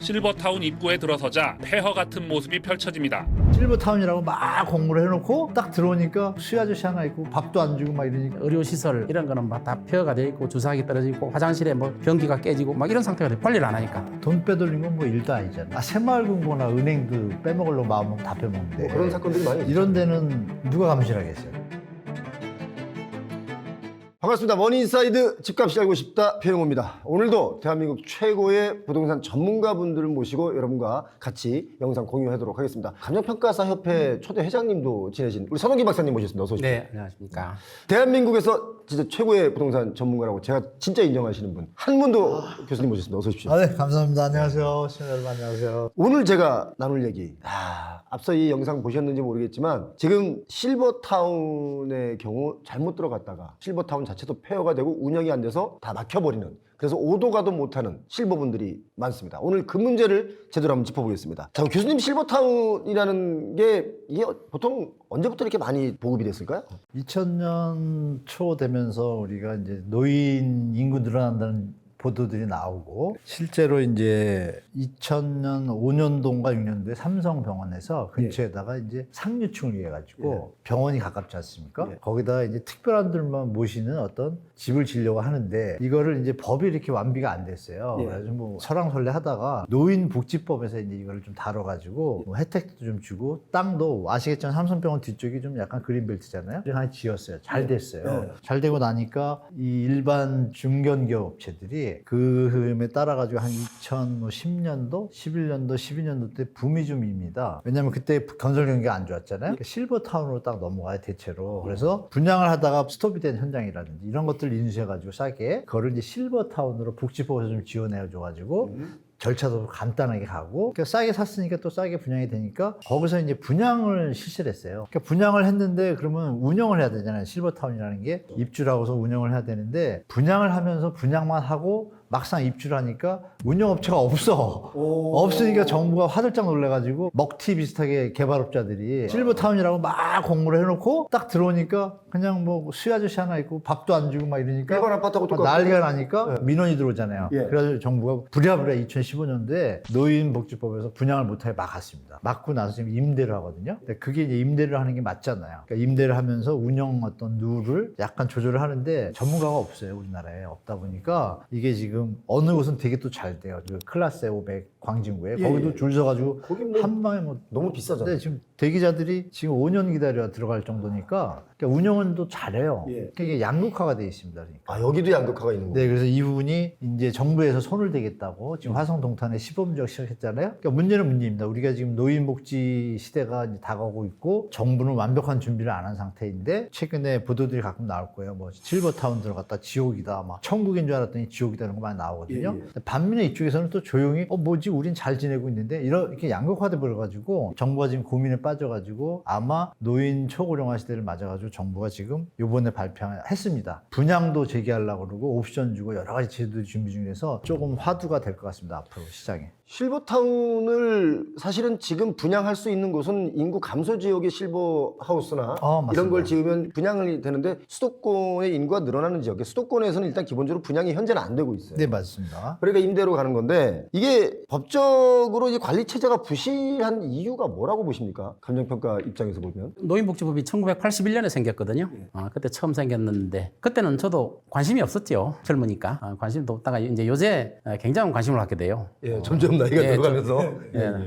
실버타운 입구에 들어서자 폐허 같은 모습이 펼쳐집니다. 실버타운이라고 막 공부를 해놓고 딱 들어오니까 수희 아저씨 하나 있고 밥도 안 주고 막 이러니까 의료시설 이런 거는 막 다 폐허가 돼 있고 주사기 떨어지고 화장실에 뭐 변기가 깨지고 막 이런 상태가 돼. 관리를 안 하니까. 돈 빼돌린 건 뭐 일도 아니잖아. 새마을금고나 은행도 빼먹으려고 마음먹으면 다 빼먹는데 뭐 그런 사건들이 많이 있죠. 이런 데는 누가 감시를 하겠어요? 반갑습니다. 머니인사이드 집값이 알고 싶다 배영호입니다. 오늘도 대한민국 최고의 부동산 전문가분들을 모시고 여러분과 같이 영상 공유하도록 하겠습니다. 감정평가사협회 초대 회장님도 지내신 우리 선홍기 박사님 모셨습니다. 어서 오십시오. 네, 안녕하십니까. 대한민국에서 진짜 최고의 부동산 전문가라고 제가 진짜 인정하시는 분 한문도 교수님 모셨습니다. 어서 오십시오. 네, 감사합니다. 안녕하세요. 시청자 여러분 안녕하세요. 오늘 제가 나눌 얘기 앞서 이 영상 보셨는지 모르겠지만 지금 실버타운의 경우 잘못 들어갔다가 실버타운 자체도 폐허가 되고 운영이 안 돼서 다 막혀버리는, 그래서 오도 가도 못하는 실버분들이 많습니다. 오늘 그 문제를 제대로 한번 짚어보겠습니다. 자, 교수님, 실버타운이라는 게 이게 보통 언제부터 이렇게 많이 보급이 됐을까요? 2000년 초 되면서 우리가 이제 노인 인구 늘어난다는 보도들이 나오고, 실제로 이제 2000년 5년도인가 6년도에 삼성병원에서 근처에다가 이제 상류층을 위해 가지고 병원이 가깝지 않습니까? 거기다가 이제 특별한 분들만 모시는 어떤 집을 지려고 하는데, 이거를 이제 법이 이렇게 완비가 안 됐어요. 그래서 뭐 설왕설래 하다가 노인복지법에서 이제 이거를 좀 다뤄가지고 뭐 혜택도 좀 주고, 땅도 아시겠지만 삼성병원 뒤쪽이 좀 약간 그린벨트잖아요. 하나 지었어요. 잘 됐어요. 잘 되고 나니까 이 일반 중견기업 업체들이 그 흐름에 따라가지고 한 2010년도, 11년도, 12년도 때 붐이 좀 입니다. 왜냐면 그때 건설 경기가 안 좋았잖아요. 그러니까 실버타운으로 딱 넘어가요, 대체로. 그래서 분양을 하다가 스톱이 된 현장이라든지 이런 것들 인수해가지고 싸게 그거를 이제 실버타운으로 복지법에서 좀 지원해줘가지고 절차도 간단하게 가고, 그러니까 싸게 샀으니까 또 싸게 분양이 되니까 거기서 이제 분양을 실시를 했어요. 그러니까 분양을 했는데 그러면 운영을 해야 되잖아요. 실버타운이라는 게 입주를 하고서 운영을 해야 되는데, 분양을 하면서 분양만 하고 막상 입주를 하니까 운영업체가 없으니까 정부가 화들짝 놀래가지고 먹튀 비슷하게 개발업자들이 실버타운이라고 막 공부를 해놓고 딱 들어오니까 그냥 뭐 수희 아저씨 하나 있고 밥도 안 주고 막 이러니까 일반 아파트하고 똑같고 난리가 나니까 민원이 들어오잖아요. 그래서 정부가 부랴부랴 2015년도에 노인복지법에서 분양을 못하게 막았습니다. 막고 나서 지금 임대를 하거든요. 근데 그게 이제 임대를 하는 게 맞잖아요. 그러니까 임대를 하면서 운영 어떤 룰을 약간 조절을 하는데 전문가가 없어요. 우리나라에 없다 보니까 이게 지금 어느 곳은 되게 또 잘 돼요. 그 클라스 500 광진구에 거기도 줄 서가지고 뭐 한 방에 뭐 너무 비싸잖아요. 근데 지금 대기자들이 지금 5년 기다려 들어갈 정도니까, 그러니까 운영은 또 잘해요. 그러니까 이게 양극화가 돼 있습니다. 그러니까. 여기도 양극화가 있는 거예요. 네, 그래서 이 부분이 이제 정부에서 손을 대겠다고 지금 화성 동탄에 시범적 시작했잖아요. 그러니까 문제는 문제입니다. 우리가 지금 노인복지 시대가 이제 다가오고 있고, 정부는 완벽한 준비를 안 한 상태인데, 최근에 보도들이 가끔 나올 거예요. 뭐 실버타운 들어갔다 지옥이다, 막 천국인 줄 알았더니 지옥이다, 이런 거 많이 나오거든요. 반면에 이쪽에서는 또 조용히 뭐지, 우린 잘 지내고 있는데, 이렇게 양극화돼 버려가지고 정부가 지금 고민에 빠져가지고 아마 노인 초고령화 시대를 맞아가지고 정부가 지금 요번에 발표했습니다. 분양도 재개하려고 그러고 옵션 주고 여러 가지 제도들이 준비 중이라서 조금 화두가 될 것 같습니다. 앞으로 시장에. 실버타운을 사실은 지금 분양할 수 있는 곳은 인구 감소 지역의 실버하우스나 이런 걸 지으면 분양이 되는데, 수도권의 인구가 늘어나는 지역에 수도권에서는 일단 기본적으로 분양이 현재는 안 되고 있어요. 네, 맞습니다. 그러니까 임대로 가는 건데, 이게 법적으로 이 관리 체제가 부실한 이유가 뭐라고 보십니까? 감정평가 입장에서 보면. 노인복지법이 1981년에 생겼거든요. 그때 처음 생겼는데, 그때는 저도 관심이 없었죠. 젊으니까. 관심도 없다가 이제 요새 굉장한 관심을 갖게 돼요. 점점 나이가 들어가면서.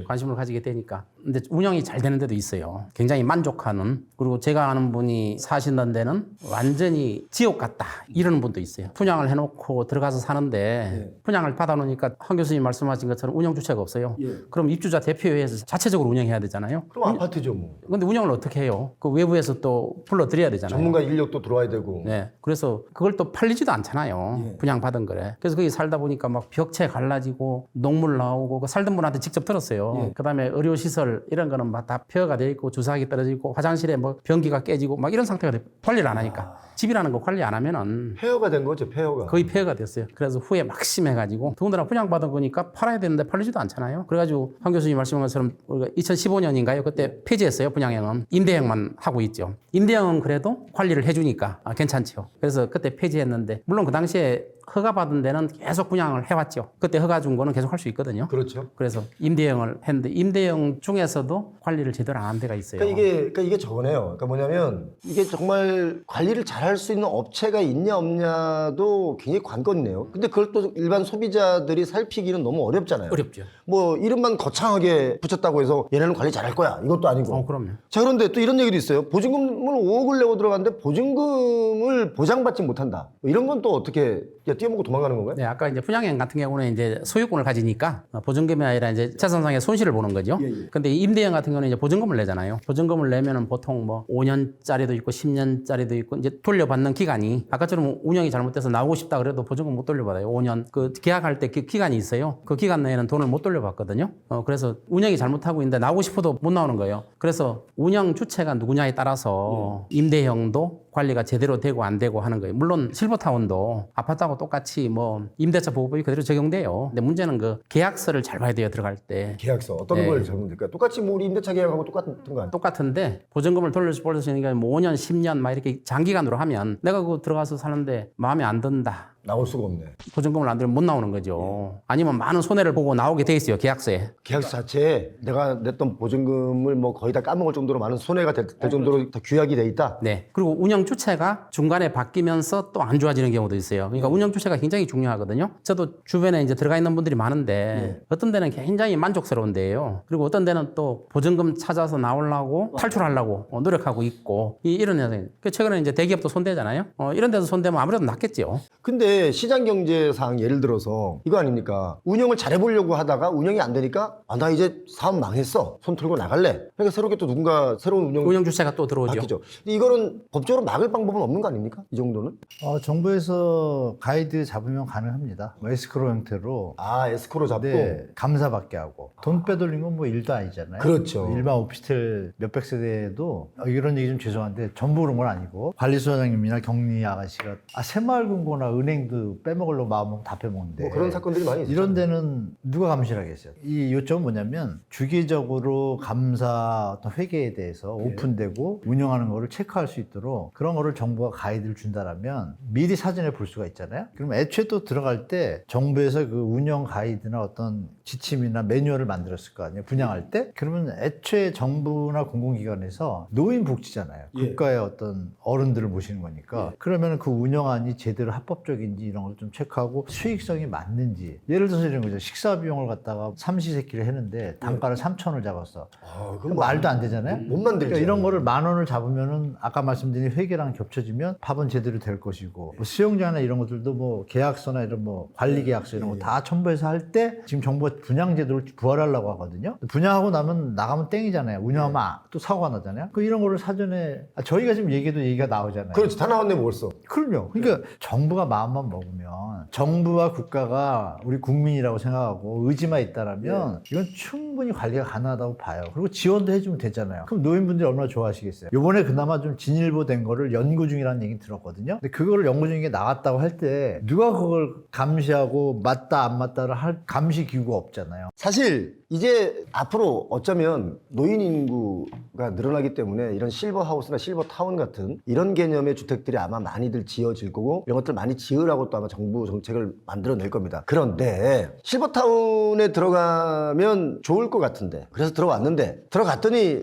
관심을 가지게 되니까. 근데 운영이 잘 되는 데도 있어요. 굉장히 만족하는. 그리고 제가 아는 분이 사시는 데는 완전히 지옥 같다, 이러는 분도 있어요. 분양을 해놓고 들어가서 사는데 분양을 받아놓으니까 황 교수님 말씀하신 것처럼 운영 주체가 없어요. 그럼 입주자 대표회에서 자체적으로 운영해야 되잖아요. 그럼 아파트죠 뭐. 근데 운영을 어떻게 해요? 그 외부에서 또 불러드려야 되잖아요. 전문가 인력도 들어와야 되고. 네. 그래서 그걸 또 팔리지도 않잖아요. 분양받은 거래. 그래서 거기 살다 보니까 막 벽체 갈라지고 녹물 나오고, 그 살던 분한테 직접 들었어요. 그다음에 의료시설 이런 거는 막 다 폐허가 돼 있고 주사기 떨어지고 화장실에 뭐 변기가 깨지고 막 이런 상태가 돼. 관리를 안 하니까. 집이라는 거 관리 안 하면은 폐허가 된 거죠, 폐허가. 거의 폐허가 됐어요. 그래서 후에 막심해가지고, 더군다나 분양받은 거니까 팔아야 되는데 팔리지도 않잖아요. 그래가지고 황 교수님 말씀한 것처럼 우리가 2015년인가요? 그때 폐지했어요. 분양형은. 임대형만 하고 있죠. 임대형은 그래도 관리를 해주니까 괜찮죠. 그래서 그때 폐지했는데, 물론 그 당시에 허가 받은 데는 계속 분양을 해왔죠. 그때 허가 준 거는 계속 할 수 있거든요. 그렇죠. 그래서 임대형을 했는데 임대형 중에서도 관리를 제대로 안 한 데가 있어요. 그러니까 이게 저거네요. 그러니까 뭐냐면 이게 정말 관리를 잘할 수 있는 업체가 있냐 없냐도 굉장히 관건이네요. 근데 그걸 또 일반 소비자들이 살피기는 너무 어렵잖아요. 어렵죠. 뭐 이름만 거창하게 붙였다고 해서 얘네는 관리 잘할 거야. 이것도 아니고. 그럼요. 자, 그런데 또 이런 얘기도 있어요. 보증금을 5억을 내고 들어갔는데 보증금을 보장받지 못한다. 뭐 이런 건 또 어떻게 뛰어먹고 도망가는 건가요? 네, 아까 이제 분양형 같은 경우는 이제 소유권을 가지니까 보증금이 아니라 이제 재산상의 손실을 보는 거죠. 근데 임대형 같은 경우는 이제 보증금을 내잖아요. 보증금을 내면은 보통 뭐 5년짜리도 있고 10년짜리도 있고 이제 돌려받는 기간이 아까처럼 운영이 잘못돼서 나오고 싶다 그래도 보증금 못 돌려받아요. 5년 그 계약할 때 그 기간이 있어요. 그 기간 내에는 돈을 못 돌려받거든요. 그래서 운영이 잘못하고 있는데 나오고 싶어도 못 나오는 거예요. 그래서 운영 주체가 누구냐에 따라서 임대형도 관리가 제대로 되고 안 되고 하는 거예요. 물론 실버타운도 아파트하고 똑같이 뭐 임대차 보호법이 그대로 적용돼요. 근데 문제는 그 계약서를 잘 봐야 돼요. 들어갈 때. 계약서 어떤 걸 적용될까요? 똑같이 뭐 우리 임대차 계약하고 똑같은 거 아니에요? 똑같은데 보증금을 돌릴 수 있으니까 뭐 5년, 10년 막 이렇게 장기간으로 하면 내가 그거 들어가서 사는데 마음에 안 든다. 나올 수가 없네. 보증금을 안 들면 못 나오는 거죠. 아니면 많은 손해를 보고 나오게 돼 있어요. 계약서에. 계약서 자체에 내가 냈던 보증금을 뭐 거의 다 까먹을 정도로 많은 손해가 될 정도로 다 규약이 돼 있다. 네. 그리고 운영 주체가 중간에 바뀌면서 또 안 좋아지는 경우도 있어요. 그러니까 운영 주체가 굉장히 중요하거든요. 저도 주변에 이제 들어가 있는 분들이 많은데 어떤 데는 굉장히 만족스러운 데예요. 그리고 어떤 데는 또 보증금 찾아서 나오려고 탈출하려고 노력하고 있고 이런 현상이. 최근에 이제 대기업도 손대잖아요. 이런 데서 손대면 아무래도 낫겠죠. 근데 시장 경제상 예를 들어서 이거 아닙니까? 운영을 잘해보려고 하다가 운영이 안 되니까 나 이제 사업 망했어. 손 틀고 나갈래. 그러니까 새롭게 또 누군가 새로운 운영 주체가 또 들어오죠. 바뀌죠. 근데 이거는 법적으로 막을 방법은 없는 거 아닙니까? 이 정도는? 정부에서 가이드 잡으면 가능합니다. 뭐 에스크로 형태로. 에스코로 잡고. 네, 감사받게 하고. 돈 빼돌린 건 뭐 일도 아니잖아요. 그렇죠. 일반 오피스텔 몇백 세대에도 이런 얘기 좀 죄송한데 전부 그런 건 아니고 관리소장님이나 경리 아가씨가 새마을금고나 은행도 빼먹으려고 마음먹으면 다 빼먹는데 뭐 그런 사건들이 많이 있어요. 이런 데는 누가 감시를 하겠어요? 이 요점은 뭐냐면 주기적으로 감사 어떤 회계에 대해서 오픈되고 운영하는 거를 체크할 수 있도록 그런 거를 정부가 가이드를 준다라면 미리 사전에 볼 수가 있잖아요. 그럼 애초에 또 들어갈 때 정부에서 그 운영 가이드나 어떤 지침이나 매뉴얼을 만들었을 거 아니에요. 분양할 때? 그러면 애초에 정부나 공공기관에서 노인복지잖아요. 국가의 어떤 어른들을 모시는 거니까. 그러면 그 운영안이 제대로 합법적인지 이런 걸 좀 체크하고 수익성이 맞는지. 예를 들어서 이런 거죠. 식사 비용을 갖다가 삼시세끼를 했는데 단가를 3,000원을 잡았어. 그건 말도 안 되잖아요. 못 만들지. 그러니까 이런 거를 10,000원을 잡으면은 아까 말씀드린 회계랑 겹쳐지면 밥은 제대로 될 것이고 뭐 수영장이나 이런 것들도 뭐 계약서나 이런 뭐 관리 계약서 이런 거 다 첨부해서 할 때 지금 정부가 분양 제도를 부활하려고 하거든요. 분양하고 나면 나가면 땡이잖아요. 운영하면 또 사고가 나잖아요. 그 이런 거를 사전에 저희가 지금 얘기해도 얘기가 나오잖아요. 그렇지. 다 나왔네 벌써. 그럼요. 그러니까 정부가 마음만 먹으면 정부와 국가가 우리 국민이라고 생각하고 의지만 있다라면 이건 충분히 관리가 가능하다고 봐요. 그리고 지원도 해주면 되잖아요. 그럼 노인분들이 얼마나 좋아하시겠어요. 요번에 그나마 좀 진일보된 거를 연구 중이라는 얘기 들었거든요. 근데 그거를 연구 중에 나갔다고 할 때 누가 그걸 감시하고 맞다 안 맞다를 할 감시 기구가 없잖아요. 사실 이제 앞으로 어쩌면 노인 인구가 늘어나기 때문에 이런 실버하우스나 실버타운 같은 이런 개념의 주택들이 아마 많이들 지어질 거고 이런 것들 많이 지으라고 또 아마 정부 정책을 만들어낼 겁니다. 그런데 실버타운에 들어가면 좋을 것 같은데 그래서 들어왔는데 들어갔더니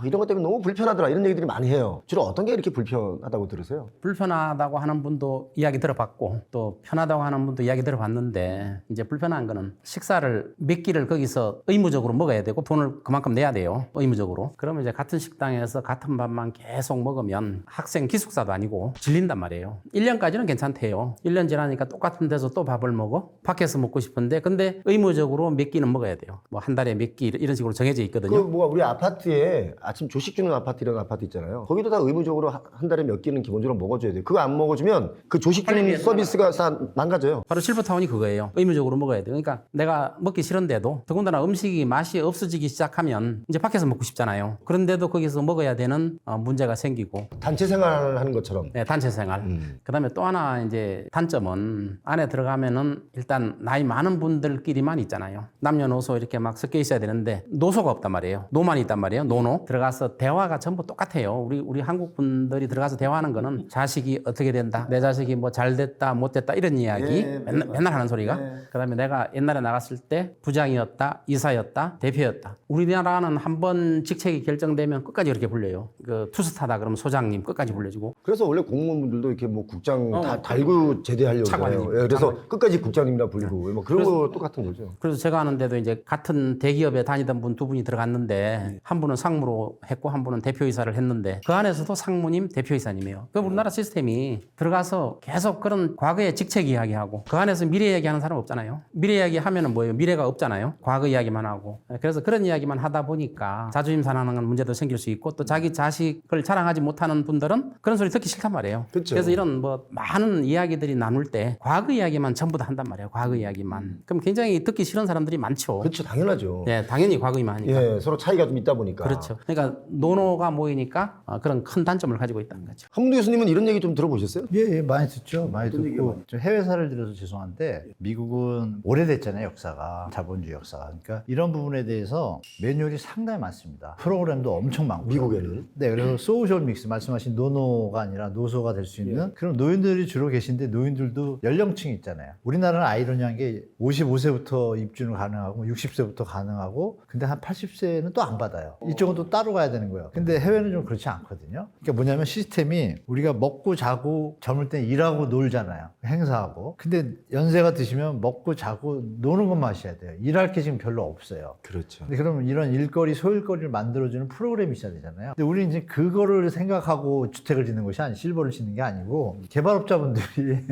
이런 것 때문에 너무 불편하더라 이런 얘기들이 많이 해요. 주로 어떤 게 이렇게 불편하다고 들으세요? 불편하다고 하는 분도 이야기 들어봤고 또 편하다고 하는 분도 이야기 들어봤는데 이제 불편한 거는 식사를 몇 끼를 거기서 의무적으로 먹어야 되고 돈을 그만큼 내야 돼요. 의무적으로. 그러면 이제 같은 식당에서 같은 밥만 계속 먹으면 학생 기숙사도 아니고 질린단 말이에요. 1년까지는 괜찮대요. 1년 지나니까 똑같은 데서 또 밥을 먹어. 밖에서 먹고 싶은데 근데 의무적으로 몇 끼는 먹어야 돼요. 뭐 한 달에 몇 끼 이런 식으로 정해져 있거든요. 우리 아파트에 아침 조식 주는 아파트 이런 아파트 있잖아요. 거기도 다 의무적으로 한 달에 몇 끼는 기본적으로 먹어줘야 돼요. 그거 안 먹어주면 그 조식 주는 서비스가 다 망가져요. 바로 실버타운이 그거예요. 의무적으로 먹어야 돼요. 그러니까 내가 먹기 싫은데도 더군다나 음식이 맛이 없어지기 시작하면 이제 밖에서 먹고 싶잖아요. 그런데도 거기서 먹어야 되는 문제가 생기고 단체 생활하는 것처럼. 네, 단체 생활. 그다음에 또 하나 이제 단점은 안에 들어가면은 일단 나이 많은 분들끼리만 있잖아요. 남녀노소 이렇게 막 섞여 있어야 되는데 노소가 없단 말이에요. 노만 있단 말이에요. 노노. 들어가서 대화가 전부 똑같아요. 우리 한국 분들이 들어가서 대화하는 거는 자식이 어떻게 된다. 내 자식이 뭐 잘 됐다 못 됐다 이런 이야기 맨날 하는 소리가. 그다음에 내가 옛날에 나갔을 때 부장이었다, 이사였다, 대표였다. 우리나라는 한번 직책이 결정되면 끝까지 그렇게 불려요. 그 투스타다 그러면 소장님 끝까지 불려주고. 그래서 원래 공무원분들도 이렇게 뭐 국장 다 달고 제대하려고 차관님. 해요. 예, 그래서 끝까지 국장님이라 불리고 뭐 그런 거 똑같은 거죠. 그래서 제가 아는데도 이제 같은 대기업에 다니던 분 두 분이 들어갔는데 한 분은 상무로 했고 한 분은 대표이사를 했는데 그 안에서도 상무님, 대표이사님이에요. 그 우리나라 시스템이 들어가서 계속 그런 과거의 직책 이야기하고 그 안에서 미래 이야기하는 사람 없잖아요. 미래 이야기 하면은 뭐예요? 미래가 없잖아요. 과거 이야기만 하고. 그래서 그런 이야기만 하다 보니까 자존심 상하는 문제도 생길 수 있고 또 자기 자식을 자랑하지 못하는 분들은 그런 소리 듣기 싫단 말이에요. 그쵸. 그래서 이런 뭐 많은 이야기들이 나눌 때 과거 이야기만 전부 다 한단 말이에요. 과거 이야기만. 그럼 굉장히 듣기 싫은 사람들이 많죠. 그렇죠, 당연하죠. 예, 당연히 과거이만 하니까. 예, 서로 차이가 좀 있다 보니까. 그렇죠. 그러니까 노노가 모이니까 그런 큰 단점을 가지고 있다는 거죠. 한문도 교수님은 이런 얘기 좀 들어보셨어요? 예, 많이 듣죠. 많이 듣고 좀 해외 사례를 들어서 죄송한데 미국은 오래됐잖아요, 역사가. 자본주의 역사가. 그러니까 이런 부분에 대해서 매뉴얼이 상당히 많습니다. 프로그램도 엄청 많고. 미국에는? 네, 그래서 소셜 믹스 말씀하신 노노가 아니라 노소가 될 수 있는 그런 노인들이 주로 계신데 노인들도 연령층이 있잖아요. 우리나라는 아이러니한 게 55세부터 입주는 가능하고 60세부터 가능하고 근데 한 80세는 또 안 받아요. 이쪽은 또 따로 가야 되는 거예요. 근데 해외는 좀 그렇지 않거든요. 그러니까 뭐냐면 시스템이 우리가 먹고 자고 젊을 때 일하고 놀잖아요. 행사하고. 근데 연세가 드시면 먹고 자고 노는 것만 하셔야 돼요. 일할 게 지금 별로 없어요. 그렇죠. 근데 그러면 이런 일거리, 소일거리를 만들어주는 프로그램이 있어야 되잖아요. 근데 우리는 이제 그거를 생각하고 주택을 짓는 것이 아니, 실버를 짓는 게 아니고 개발업자분들이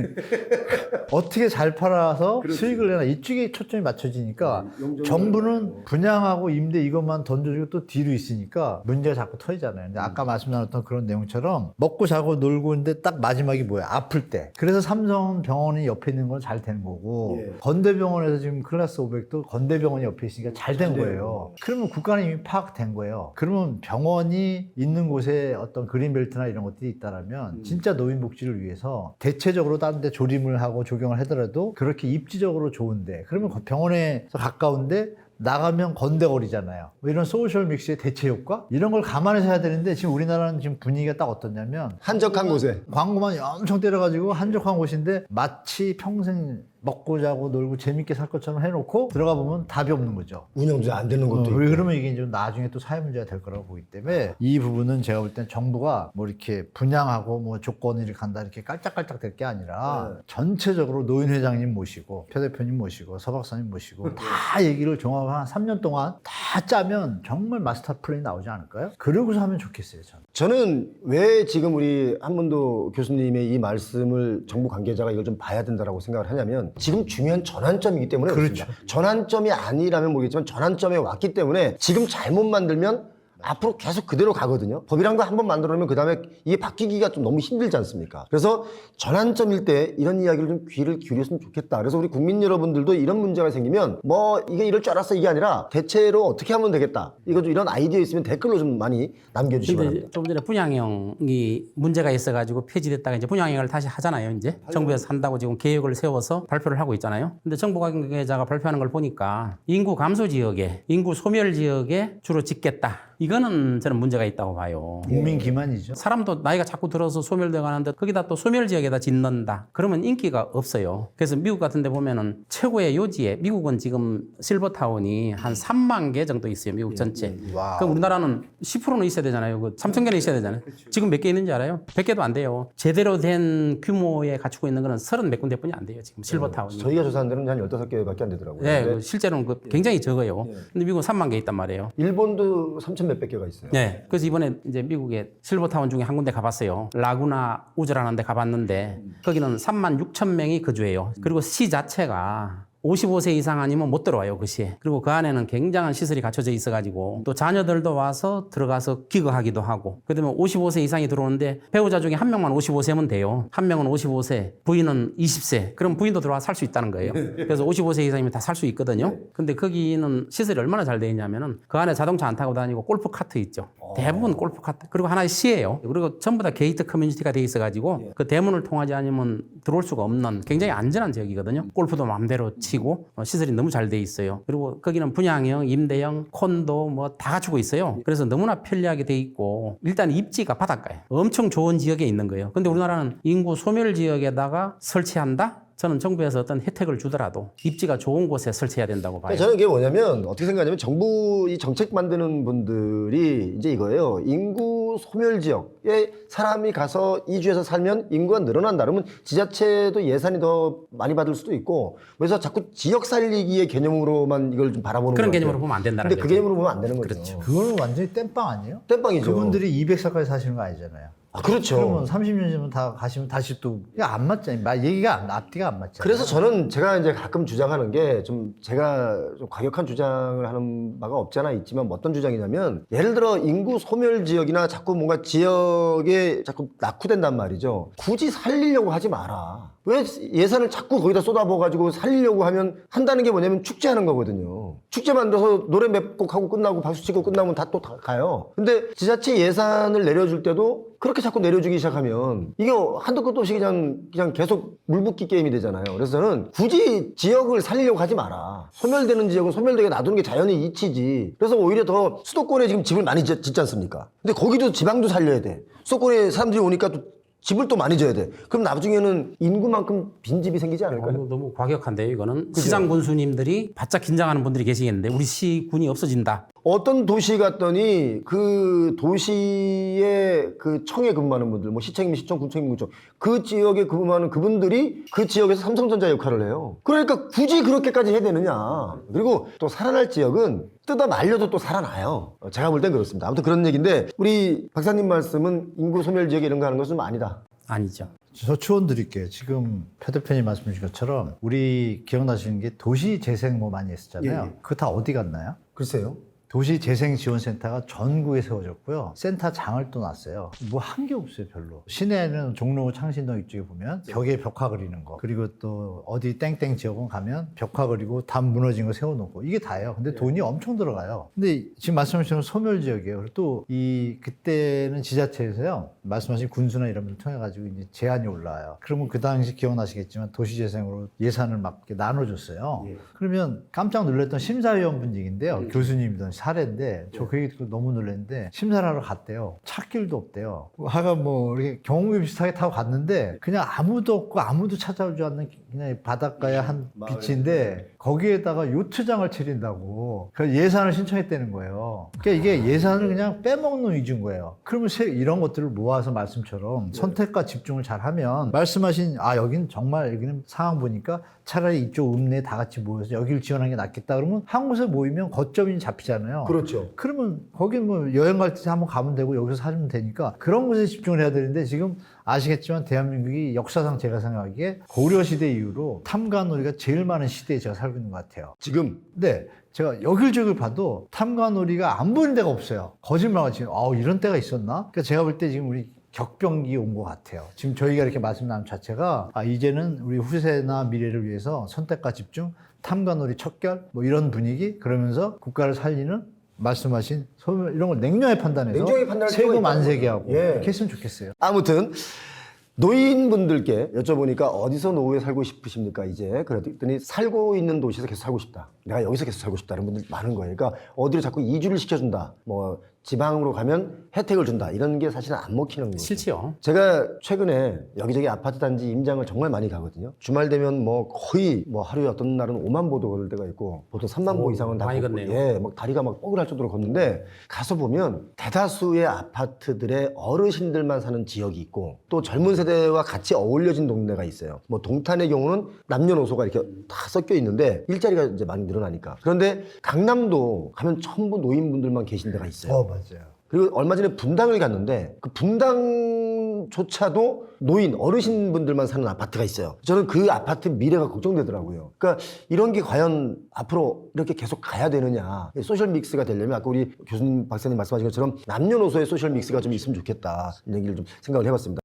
어떻게 잘 팔아서 수익을 내나 이쪽에 초점이 맞춰지니까 정부는 분양하고 임대 이것만 던져주고 또 뒤로 있으니까 문제가 자꾸 터지잖아요. 근데 아까 말씀 나눴던 그런 내용처럼 먹고 자고 놀고 있는데 딱 마지막이 뭐야? 아플 때. 그래서 삼성병원이 옆에 있는 건 잘 되는 거고 건대병원에서 지금 클래스 500도 건대병원이 옆에 있으니까 잘 된 거예요. 그러면 국가는 이미 파악된 거예요. 그러면 병원이 있는 곳에 어떤 그린벨트나 이런 것들이 있다라면 진짜 노인 복지를 위해서 대체적으로 다른 데 조림을 하고 조경을 하더라도 그렇게 입지적으로 좋은데 그러면 병원에서 가까운데 나가면 건대거리잖아요. 뭐 이런 소셜 믹스의 대체 효과? 이런 걸 감안해서 해야 되는데 지금 우리나라는 지금 분위기가 딱 어떻냐면 한적한 곳에. 광고만 엄청 때려가지고 한적한 곳인데 마치 평생 먹고 자고 놀고 재밌게 살 것처럼 해놓고 들어가 보면 답이 없는 거죠. 운영도 안 되는 것도 있고. 그러면 이게 좀 나중에 또 사회 문제가 될 거라고 보기 때문에 이 부분은 제가 볼 땐 정부가 뭐 이렇게 분양하고 뭐 조건을 간다 이렇게 깔짝깔짝 될 게 아니라 전체적으로 노인 회장님 모시고 표 대표님 모시고 서 박사님 모시고 다 얘기를 종합 한 3년 동안 다 짜면 정말 마스터 플랜이 나오지 않을까요? 그러고서 하면 좋겠어요, 저는 왜 지금 우리 한문도 교수님의 이 말씀을 정부 관계자가 이걸 좀 봐야 된다고 생각을 하냐면 지금 중요한 전환점이기 때문에 그렇습니다. 전환점이 아니라면 모르겠지만 전환점에 왔기 때문에 지금 잘못 만들면 앞으로 계속 그대로 가거든요. 법이란 거 한번 만들어 놓으면 그 다음에 이게 바뀌기가 좀 너무 힘들지 않습니까? 그래서 전환점일 때 이런 이야기를 좀 귀를 기울였으면 좋겠다. 그래서 우리 국민 여러분들도 이런 문제가 생기면 뭐 이게 이럴 줄 알았어 이게 아니라 대체로 어떻게 하면 되겠다. 이거 좀 이런 아이디어 있으면 댓글로 좀 많이 남겨주시기 바랍니다. 좀 전에 분양형이 문제가 있어가지고 폐지됐다가 이제 분양형을 다시 하잖아요. 이제 정부에서 한다고 지금 계획을 세워서 발표를 하고 있잖아요. 근데 정부 관계자가 발표하는 걸 보니까 인구 감소 지역에, 인구 소멸 지역에 주로 짓겠다. 이거는 저는 문제가 있다고 봐요. 국민 기만이죠. 사람도 나이가 자꾸 들어서 소멸돼 가는데 거기다 또 소멸 지역에다 짓는다. 그러면 인기가 없어요. 그래서 미국 같은 데 보면은 최고의 요지에 미국은 지금 실버타운이 한 3만 개 정도 있어요. 미국 전체. 그럼 우리나라는 10%는 있어야 되잖아요. 그 3천 개는 있어야 되잖아요. 지금 몇 개 있는지 알아요? 100개도 안 돼요. 제대로 된 규모에 갖추고 있는 거는 30 몇 군데뿐이 안 돼요. 지금 실버타운이. 저희가 조사한 데는 한 15개밖에 안 되더라고요. 네, 그 실제로는 굉장히 적어요. 근데 미국은 3만 개 있단 말이에요. 일본도 3천 몇백 개가 있어요. 네. 그래서 이번에 이제 미국의 실버타운 중에 한 군데 가봤어요. 라구나 우즈라는 데 가봤는데 거기는 3만 6천 명이 거주해요. 그리고 시 자체가 55세 이상 아니면 못 들어와요, 그 시에. 그리고 그 안에는 굉장한 시설이 갖춰져 있어가지고 또 자녀들도 와서 들어가서 기거하기도 하고. 그다음에 55세 이상이 들어오는데 배우자 중에 한 명만 55세면 돼요. 한 명은 55세, 부인은 20세. 그럼 부인도 들어와 살 수 있다는 거예요. 그래서 55세 이상이면 다 살 수 있거든요. 근데 거기는 시설이 얼마나 잘 돼 있냐면은 그 안에 자동차 안 타고 다니고 골프 카트 있죠. 대부분 골프 카트 그리고 하나의 시예요. 그리고 전부 다 게이트 커뮤니티가 돼 있어가지고 그 대문을 통하지 않으면 들어올 수가 없는 굉장히 안전한 지역이거든요. 골프도 마음대로 치고 시설이 너무 잘 돼 있어요. 그리고 거기는 분양형, 임대형, 콘도 뭐 다 갖추고 있어요. 그래서 너무나 편리하게 돼 있고 일단 입지가 바닷가에 엄청 좋은 지역에 있는 거예요. 근데 우리나라는 인구 소멸 지역에다가 설치한다? 저는 정부에서 어떤 혜택을 주더라도 입지가 좋은 곳에 설치해야 된다고 봐요. 저는 이게 뭐냐면 어떻게 생각하냐면 정부 이 정책 만드는 분들이 이제 이거예요. 인구 소멸 지역에 사람이 가서 이주해서 살면 인구가 늘어난다. 그러면 지자체도 예산이 더 많이 받을 수도 있고 그래서 자꾸 지역 살리기의 개념으로만 이걸 좀 바라보는 그런 것 같아요. 개념으로 보면 안 된다는 근데 거죠. 그 개념으로 보면 안 되는 거죠. 그렇죠. 그거는 완전히 땜빵 아니에요? 땜빵이죠. 그분들이 200살까지 사시는 거 아니잖아요. 아, 그렇죠. 그러면 30년 전면 다 가시면 다시 또 안 맞잖아요. 얘기가 앞뒤가 안 맞잖아요. 그래서 저는 제가 이제 가끔 주장하는 게 좀 제가 좀 과격한 주장을 하는 바가 없지 않아 있지만 뭐 어떤 주장이냐면 예를 들어 인구 소멸 지역이나 자꾸 뭔가 지역에 자꾸 낙후된단 말이죠. 굳이 살리려고 하지 마라. 왜 예산을 자꾸 거기다 쏟아부어가지고 살리려고 하면 한다는 게 뭐냐면 축제하는 거거든요. 축제 만들어서 노래 몇 곡 하고 끝나고 박수치고 끝나면 다 또 가요. 근데 지자체 예산을 내려줄 때도 그렇게 자꾸 내려주기 시작하면 이게 한도 끝도 없이 그냥 계속 물붓기 게임이 되잖아요. 그래서 저는 굳이 지역을 살리려고 하지 마라. 소멸되는 지역은 소멸되게 놔두는 게 자연의 이치지. 그래서 오히려 더 수도권에 지금 집을 많이 짓지 않습니까? 근데 거기도 지방도 살려야 돼. 수도권에 사람들이 오니까 또 집을 또 많이 져야 돼. 그럼 나중에는 인구만큼 빈집이 생기지 않을까요? 너무 과격한데요. 이거는 시장 군수님들이 바짝 긴장하는 분들이 계시겠는데 우리 시군이 없어진다. 어떤 도시 갔더니 그 도시의 그 청에 근무하는 분들, 뭐 시청이면 시청, 군청이면 군청, 그 지역에 근무하는 그분들이 그 지역에서 삼성전자 역할을 해요. 그러니까 굳이 그렇게까지 해야 되느냐. 그리고 또 살아날 지역은 뜯어 말려도 또 살아나요. 제가 볼 땐 그렇습니다. 아무튼 그런 얘기인데 우리 박사님 말씀은 인구 소멸 지역에 이런 거 하는 것은 아니다. 아니죠. 저 추원 드릴게요. 지금 표 대표님 말씀 주신 것처럼 우리 기억나시는 게 도시 재생 뭐 많이 했었잖아요. 예. 그거 다 어디 갔나요? 글쎄요. 도시재생지원센터가 전국에 세워졌고요. 센터장을 또 놨어요. 뭐 한 게 없어요, 별로. 시내는 종로 창신동 이쪽에 보면 벽에 벽화 그리는 거. 그리고 또 어디 땡땡 지역은 가면 벽화 그리고 담 무너진 거 세워놓고. 이게 다예요. 근데 돈이 엄청 들어가요. 근데 지금 말씀하신 소멸 지역이에요. 그리고 또 그때는 지자체에서요. 말씀하신 군수나 이런 분들 통해가지고 이제 제안이 올라와요. 그러면 그 당시 기억나시겠지만 도시재생으로 예산을 막 이렇게 나눠줬어요. 그러면 깜짝 놀랐던 심사위원분 얘기인데요. 교수님이던 사례인데 저 그 얘기 듣고 너무 놀랐는데 심사를 하러 갔대요. 찾길도 없대요. 하여간 뭐 이렇게 경운기 비슷하게 타고 갔는데 그냥 아무도 없고 아무도 찾아오지 않는 그냥 바닷가의 한 비치인데 거기에다가 요트장을 차린다고 그래서 예산을 신청했다는 거예요. 그러니까 이게 예산을 그냥 빼먹는 위주인 거예요. 그러면 이런 것들을 모아서 말씀처럼 선택과 집중을 잘하면 말씀하신 여긴 정말 여기는 상황 보니까 차라리 이쪽 읍내에 다 같이 모여서 여기를 지원하는 게 낫겠다 그러면 한 곳에 모이면 거점이 잡히잖아요. 그렇죠. 그러면 거긴 뭐 여행 갈 때 한번 가면 되고 여기서 살면 되니까 그런 곳에 집중을 해야 되는데 지금 아시겠지만 대한민국이 역사상 제가 생각하기에 고려시대 이후로 탐관오리가 제일 많은 시대에 제가 살고 있는 것 같아요. 지금 근데 제가 여길저길 봐도 탐관오리가 안 보이는 데가 없어요. 거짓말하지. 이런 때가 있었나? 그러니까 제가 볼 때 지금 우리 격변기 온 것 같아요. 지금 저희가 이렇게 말씀 나눈 자체가 이제는 우리 후세나 미래를 위해서 선택과 집중, 탐관오리 척결 뭐 이런 분위기 그러면서 국가를 살리는 말씀하신 이런 걸 냉정히 판단해서 냉정히 판단할 필요가 세금 있다는 안 세게 하고 거죠. 예. 이렇게 했으면 좋겠어요. 아무튼 노인분들께 여쭤보니까 어디서 노후에 살고 싶으십니까 이제 그랬더니 살고 있는 도시에서 계속 살고 싶다. 내가 여기서 계속 살고 싶다. 이런 분들 많은 거예요. 그러니까 어디로 자꾸 이주를 시켜준다. 뭐 지방으로 가면 혜택을 준다. 이런 게 사실은 안 먹히는 거죠. 싫지요. 제가 최근에 여기저기 아파트 단지 임장을 정말 많이 가거든요. 주말 되면 뭐 거의 뭐 하루에 어떤 날은 5만 보도 걸을 때가 있고 보통 3만 보 이상은 다 많이 걷고, 걷네요. 예, 막 다리가 막 뻐근할 정도로 걷는데 가서 보면 대다수의 아파트들의 어르신들만 사는 지역이 있고 또 젊은 세대와 같이 어울려진 동네가 있어요. 뭐 동탄의 경우는 남녀노소가 이렇게 다 섞여 있는데 일자리가 이제 많이 늘어나니까. 그런데 강남도 가면 전부 노인분들만 계신 데가 있어요. 맞아요. 그리고 얼마 전에 분당을 갔는데 그 분당조차도 노인, 어르신분들만 사는 아파트가 있어요. 저는 그 아파트 미래가 걱정되더라고요. 그러니까 이런 게 과연 앞으로 이렇게 계속 가야 되느냐. 소셜 믹스가 되려면 아까 우리 교수님, 박사님 말씀하신 것처럼 남녀노소의 소셜 믹스가 좀 있으면 좋겠다. 이런 얘기를 좀 생각을 해봤습니다.